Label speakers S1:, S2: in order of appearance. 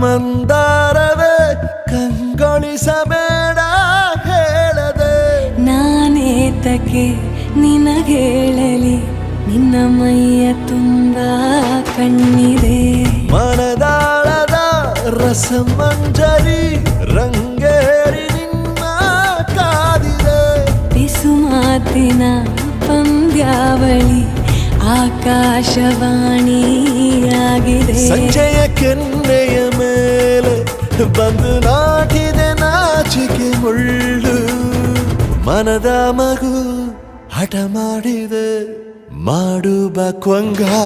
S1: ಮಂದಾರವೇ ಕಂಗೊಳಿಸಬೇಡ ಹೇಳದೆ
S2: ನಾನೇತಕ್ಕೆ ನಿನಗೇಳಲಿ ನಿನ್ನ ಮೈಯ ತುಂಬ ಕಣ್ಣಿದೆ
S1: ಮನದಾಳದ ರಸಮಂಜರಿ ರಂಗೇರಿ ನಿನ್ನ ಕಾದಿದೆ
S2: ಬಿಸು ಮಾತಿನ ಪಂದ್ಯಾವಳಿ ಆಕಾಶವಾಣಿಯಾಗಿದೆ
S1: ಸಂಜೆಯ ಕೆನ್ನೆಯ ಮೇಲೆ ಬಂದು ನಾಟಿದೆ ನಾಚಿಕೆ ಮುಳ್ಳು ಮನದ ಮಗು ಹಠ ಮಾಡಿದೆ ಮಾಡುವ ಕೊಂಗ